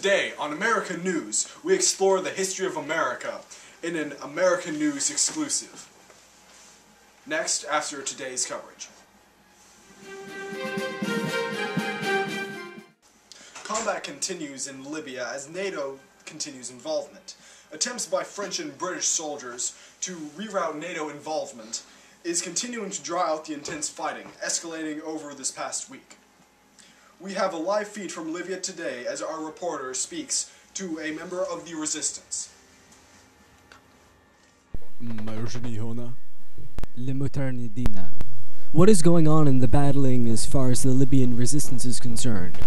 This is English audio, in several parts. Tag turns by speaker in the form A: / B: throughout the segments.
A: Today, on American News, we explore the history of America in an American News exclusive. Next, after today's coverage. Combat continues in Libya as NATO continues involvement. Attempts by French and British soldiers to reroute NATO involvement is continuing to draw out the intense fighting, escalating over this past week. We have a live feed from Libya today as our reporter speaks to a member of the resistance.
B: What is going on in the battling as far as the Libyan resistance is concerned?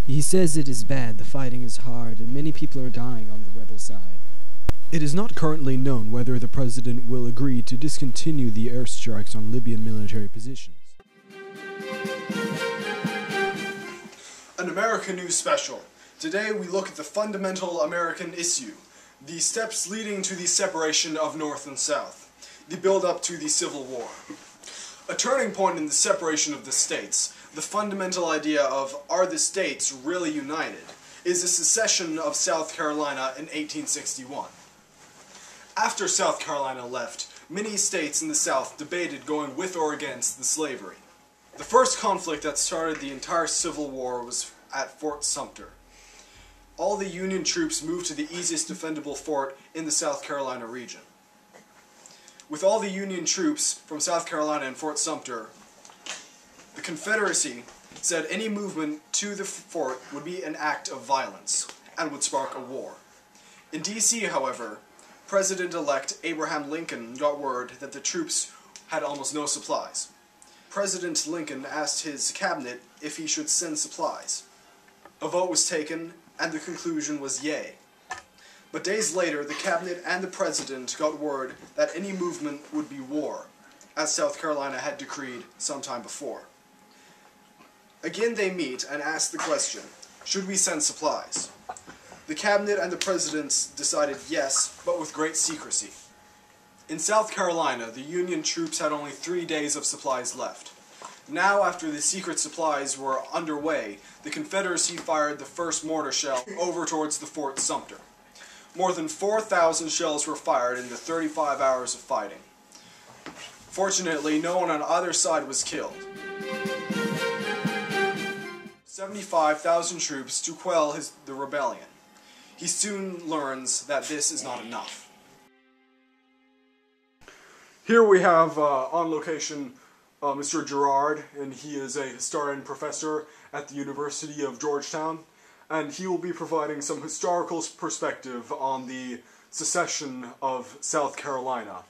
B: He says it is bad, the fighting is hard, and many people are dying on the rebel side. It is not currently known whether the president will agree to discontinue the airstrikes on Libyan military positions.
A: An American News special. Today we look at the fundamental American issue, the steps leading to the separation of North and South, the build-up to the Civil War. A turning point in the separation of the states, the fundamental idea of are the states really united, is the secession of South Carolina in 1861. After South Carolina left, many states in the South debated going with or against the slavery. The first conflict that started the entire Civil War was at Fort Sumter. All the Union troops moved to the easiest defendable fort in the South Carolina region. With all the Union troops from South Carolina and Fort Sumter, the Confederacy said any movement to the fort would be an act of violence and would spark a war. In D.C., however, President-elect Abraham Lincoln got word that the troops had almost no supplies. President Lincoln asked his cabinet if he should send supplies. A vote was taken, and the conclusion was yay. But days later, the cabinet and the president got word that any movement would be war, as South Carolina had decreed some time before. Again they meet and ask the question, should we send supplies? The cabinet and the president decided yes, but with great secrecy. In South Carolina, the Union troops had only 3 days of supplies left. Now, after the secret supplies were underway, the Confederacy fired the first mortar shell over towards the Fort Sumter. More than 4,000 shells were fired in the 35 hours of fighting. Fortunately, no one on either side was killed. 75,000 troops to quell the rebellion. He soon learns that this is not enough. Here we have on location Mr. Gerard, and he is a historian professor at the University of Georgetown, and he will be providing some historical perspective on the secession of South Carolina.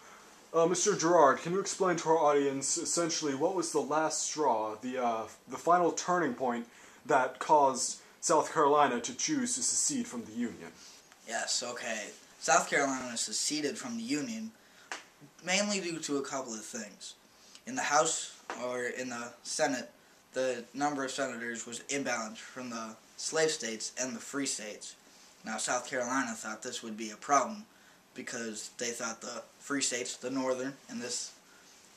A: Mr. Gerard, can you explain to our audience essentially what was the last straw, the final turning point that caused South Carolina to choose to secede from the Union?
C: Yes, okay. South Carolina seceded from the Union mainly due to a couple of things. In the House, or in the Senate, the number of senators was imbalanced from the slave states and the free states. Now, South Carolina thought this would be a problem because they thought the free states, the northern, and this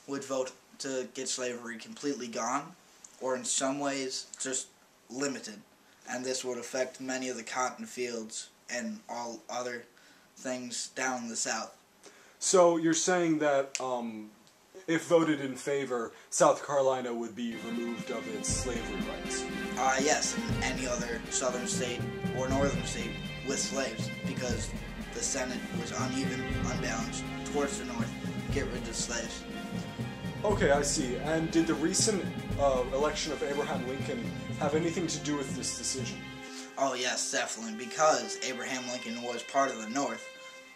C: would vote to get slavery completely gone, or in some ways just limited. And this would affect many of the cotton fields and all other things down in the South.
A: So you're saying that if voted in favor, South Carolina would be removed of its slavery rights?
C: Yes, and any other southern state or northern state with slaves, because the Senate was uneven, unbalanced, towards the north, get rid of slaves.
A: Okay, I see. And did the recent election of Abraham Lincoln have anything to do with this decision?
C: Oh yes, definitely. Because Abraham Lincoln was part of the North,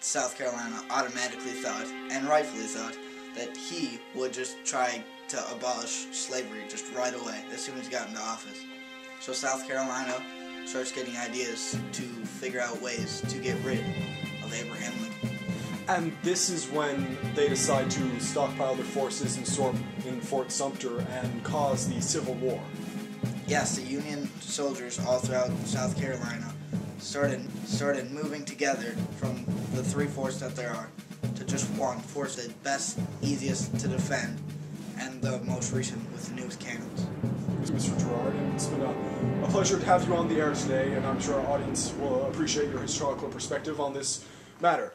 C: South Carolina automatically thought, and rightfully thought, that he would just try to abolish slavery just right away as soon as he got into office. So South Carolina starts getting ideas to figure out ways to get rid of Abraham Lincoln.
A: And this is when they decide to stockpile their forces in Fort Sumter and cause the Civil War.
C: Yes, the Union soldiers all throughout South Carolina started moving together from the three forts that there are to just one force that's best, easiest to defend, and the most recent with news canons.
A: Mr. Gerard, and it's been a pleasure to have you on the air today, and I'm sure our audience will appreciate your historical perspective on this matter.